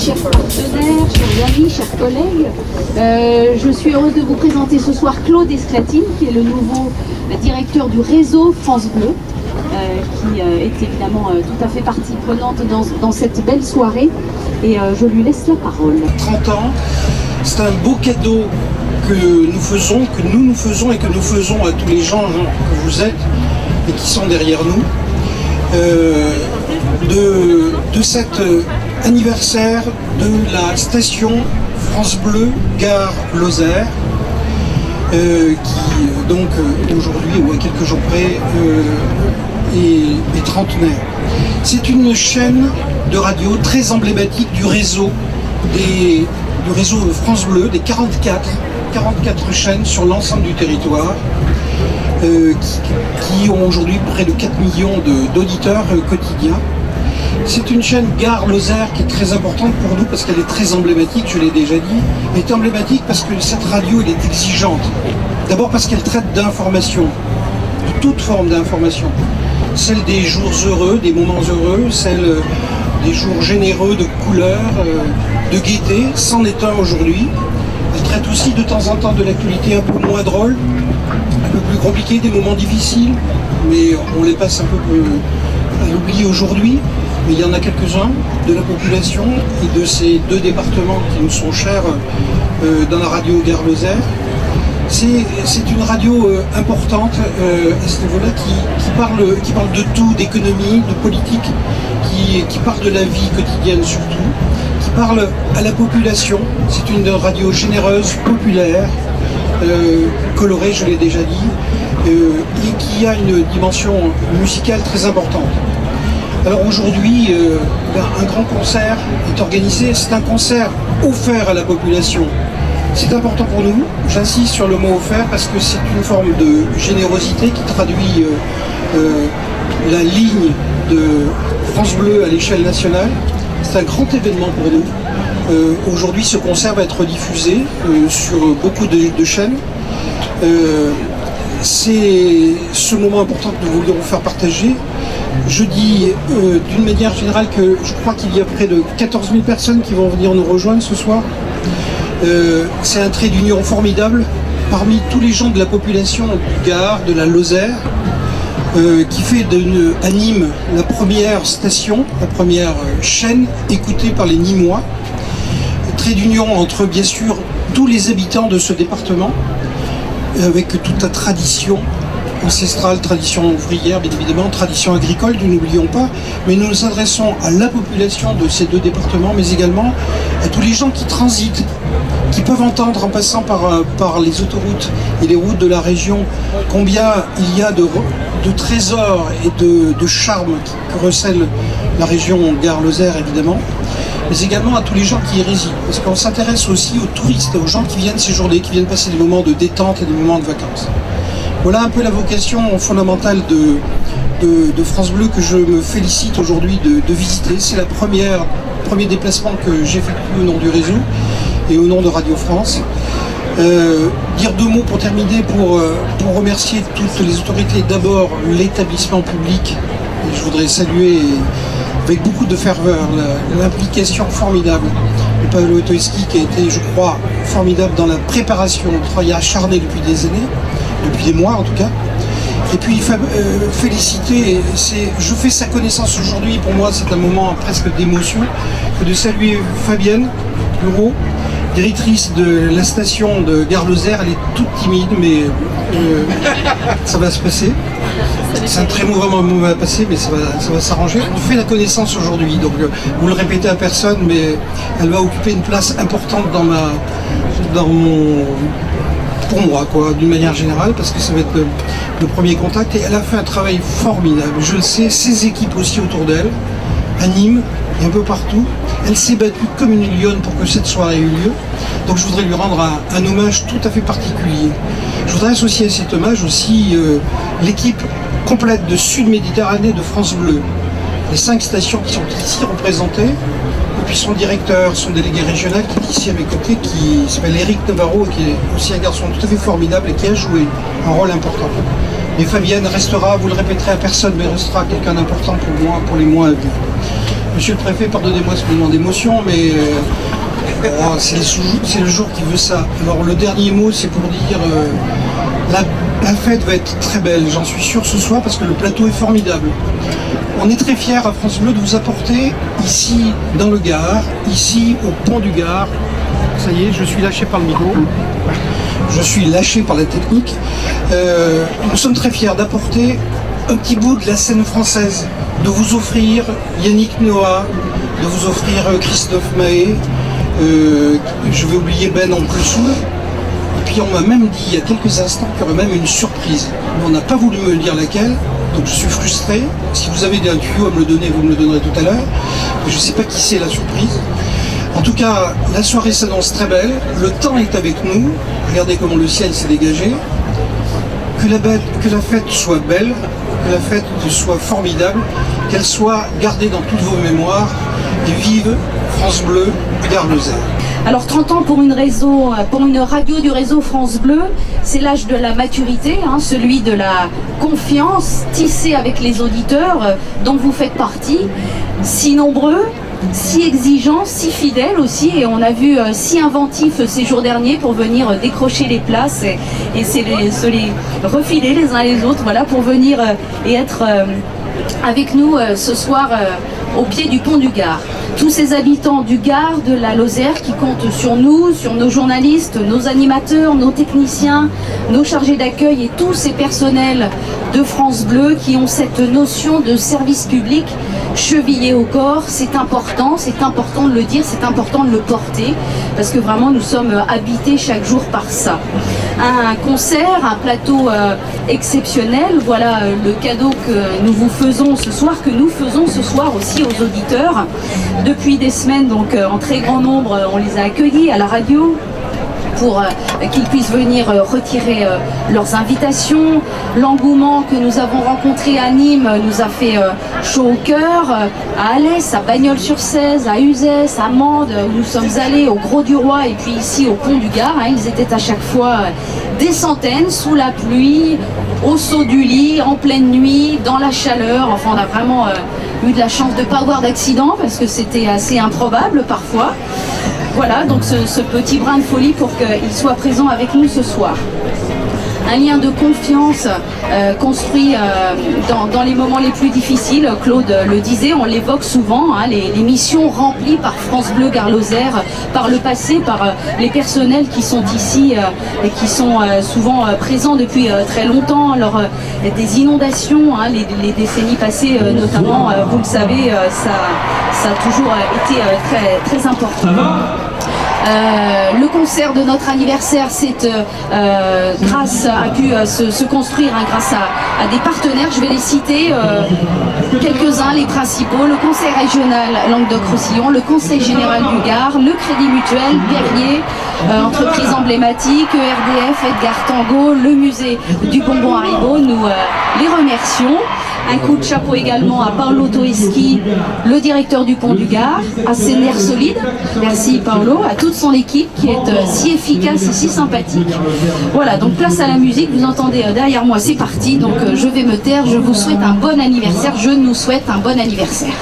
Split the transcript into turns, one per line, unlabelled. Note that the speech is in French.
chers partenaires, chers amis, chers collègues. Je suis heureuse de vous présenter ce soir Claude Esclatine, qui est le nouveau directeur du réseau France Bleu, qui est évidemment tout à fait partie prenante dans cette belle soirée. Et je lui laisse la parole.
30 ans, c'est un beau cadeau que nous faisons et que nous faisons à tous les gens que vous êtes et qui sont derrière nous. De cet anniversaire de la station France Bleu Gare Lozère, qui donc aujourd'hui ou à quelques jours près est trentenaire. C'est une chaîne de radio très emblématique du réseau France Bleu, des 44 chaînes sur l'ensemble du territoire, qui ont aujourd'hui près de 4 millions d'auditeurs quotidiens. C'est une chaîne Gare Lozère qui est très importante pour nous parce qu'elle est très emblématique, je l'ai déjà dit. Elle est emblématique parce que cette radio elle est exigeante. D'abord parce qu'elle traite d'informations, de toute forme d'information. Celle des jours heureux, des moments heureux, celle des jours généreux de couleurs, de gaieté, c'en est un aujourd'hui. Elle traite aussi de temps en temps de l'actualité un peu moins drôle, un peu plus compliquée, des moments difficiles, mais on les passe un peu à l'oubli aujourd'hui. Mais il y en a quelques-uns de la population et de ces deux départements qui nous sont chers dans la radio Gare Lozère. C'est une radio importante à ce niveau-là qui parle de tout, d'économie, de politique, qui parle de la vie quotidienne surtout, qui parle à la population. C'est une radio généreuse, populaire, colorée, je l'ai déjà dit, et qui a une dimension musicale très importante. Alors aujourd'hui, un grand concert est organisé. C'est un concert offert à la population. C'est important pour nous, j'insiste sur le mot offert parce que c'est une forme de générosité qui traduit la ligne de France Bleu à l'échelle nationale. C'est un grand événement pour nous. Aujourd'hui, ce concert va être diffusé sur beaucoup de chaînes. C'est ce moment important que nous voulions vous faire partager. Je dis d'une manière générale que je crois qu'il y a près de 14 000 personnes qui vont venir nous rejoindre ce soir. C'est un trait d'union formidable parmi tous les gens de la population du Gard, de la Lozère, qui fait à Nîmes la première station, la première chaîne écoutée par les Nîmois. Trait d'union entre bien sûr tous les habitants de ce département, avec toute la tradition ancestrale, tradition ouvrière, bien évidemment, tradition agricole, nous n'oublions pas, mais nous nous adressons à la population de ces deux départements, mais également à tous les gens qui transitent, qui peuvent entendre en passant par les autoroutes et les routes de la région combien il y a de trésors et de charme que recèle la région Gare Lozère évidemment, mais également à tous les gens qui y résident, parce qu'on s'intéresse aussi aux touristes, aux gens qui viennent séjourner, qui viennent passer des moments de détente et des moments de vacances. Voilà un peu la vocation fondamentale de France Bleu que je me félicite aujourd'hui de visiter. C'est le premier déplacement que j'effectue au nom du réseau et au nom de Radio France. Dire deux mots pour terminer, pour remercier toutes les autorités. D'abord l'établissement public. Et je voudrais saluer avec beaucoup de ferveur l'implication formidable de Paolo Wojtowski qui a été, je crois, formidable dans la préparation, un travail acharné depuis des années, depuis des mois en tout cas. Et puis féliciter, je fais sa connaissance aujourd'hui, pour moi c'est un moment presque d'émotion, que de saluer Fabienne Bureau, directrice de la station de Gare Lozère. Elle est toute timide, mais ça va se passer. C'est un très mauvais moment à passer, mais ça va s'arranger. On fait la connaissance aujourd'hui, donc vous le répétez à personne, mais elle va occuper une place importante pour moi, quoi, d'une manière générale, parce que ça va être le premier contact. Et elle a fait un travail formidable, je le sais, ses équipes aussi autour d'elle, à Nîmes et un peu partout. Elle s'est battue comme une lionne pour que cette soirée ait eu lieu. Donc je voudrais lui rendre un hommage tout à fait particulier. Je voudrais associer à cet hommage aussi l'équipe complète de Sud-Méditerranée de France Bleu. Les 5 stations qui sont ici représentées, et puis son directeur, son délégué régional qui est ici à mes côtés, qui s'appelle Eric Navarro, qui est aussi un garçon tout à fait formidable et qui a joué un rôle important. Mais Fabienne restera, vous le répéterez à personne, mais restera quelqu'un d'important pour moi, pour les mois à venir. Monsieur le préfet, pardonnez-moi ce moment d'émotion, mais c'est le jour qui veut ça. Alors le dernier mot, c'est pour dire la fête va être très belle, j'en suis sûr ce soir, parce que le plateau est formidable. On est très fiers à France Bleu de vous apporter ici dans le Gard, ici au pont du Gard. Ça y est, je suis lâché par le micro. Je suis lâché par la technique. Nous sommes très fiers d'apporter un petit bout de la scène française, de vous offrir Yannick Noah, de vous offrir Christophe Mahé, je vais oublier Ben en plus. Et puis on m'a même dit il y a quelques instants qu'il y aurait même une surprise. Mais on n'a pas voulu me dire laquelle, donc je suis frustré. Si vous avez un tuyau à me le donner, vous me le donnerez tout à l'heure. Je ne sais pas qui c'est la surprise. En tout cas, la soirée s'annonce très belle, le temps est avec nous, regardez comment le ciel s'est dégagé. Que la fête soit belle, que la fête soit formidable, qu'elle soit gardée dans toutes vos mémoires, et vive France Bleu, Gard-Lozère.
Alors 30 ans pour une radio du réseau France Bleu, c'est l'âge de la maturité, celui de la confiance tissée avec les auditeurs dont vous faites partie, si nombreux, si exigeants, si fidèles aussi, et on a vu si inventifs ces jours derniers pour venir décrocher les places et se les refiler les uns les autres, voilà, pour venir et être avec nous ce soir au pied du pont du Gard. Tous ces habitants du Gard, de la Lozère qui comptent sur nous, sur nos journalistes, nos animateurs, nos techniciens, nos chargés d'accueil et tous ces personnels de France Bleu qui ont cette notion de service public chevillé au corps. C'est important de le dire, c'est important de le porter parce que vraiment nous sommes habités chaque jour par ça. Un concert, un plateau exceptionnel, voilà le cadeau que nous vous faisons ce soir, que nous faisons ce soir aussi aux auditeurs. Depuis des semaines, donc en très grand nombre, on les a accueillis à la radio pour qu'ils puissent venir retirer leurs invitations. L'engouement que nous avons rencontré à Nîmes nous a fait chaud au cœur. À Alès, à Bagnols-sur-Cèze, à Uzès, à Mende, où nous sommes allés au Gros du Roi et puis ici au pont du Gard. Ils étaient à chaque fois des centaines, sous la pluie, au saut du lit, en pleine nuit, dans la chaleur. Enfin, on a vraiment eu de la chance de ne pas avoir d'accident parce que c'était assez improbable parfois. Voilà, donc ce petit brin de folie pour qu'il soit présent avec nous ce soir. Un lien de confiance construit dans les moments les plus difficiles. Claude le disait, on l'évoque souvent, les missions remplies par France Bleu Gard-Lozère par le passé, par les personnels qui sont ici et qui sont souvent présents depuis très longtemps lors des inondations, les décennies passées notamment, vous le savez, ça a toujours été très, très important. Le concert de notre anniversaire, a pu se construire grâce à des partenaires. Je vais les citer quelques-uns, les principaux. Le Conseil régional Languedoc-Roussillon, le Conseil général du Gard, le Crédit Mutuel, Perrier, entreprise emblématique, ERDF, Edgar Tango, le musée du bonbon Haribo. Nous les remercions. Un coup de chapeau également à Paolo Toeschi, le directeur du pont du Gard, à ses nerfs solides. Merci Paolo, à toute son équipe qui est si efficace et si sympathique. Voilà, donc place à la musique, vous entendez derrière moi, c'est parti. Donc je vais me taire, je vous souhaite un bon anniversaire, je nous souhaite un bon anniversaire.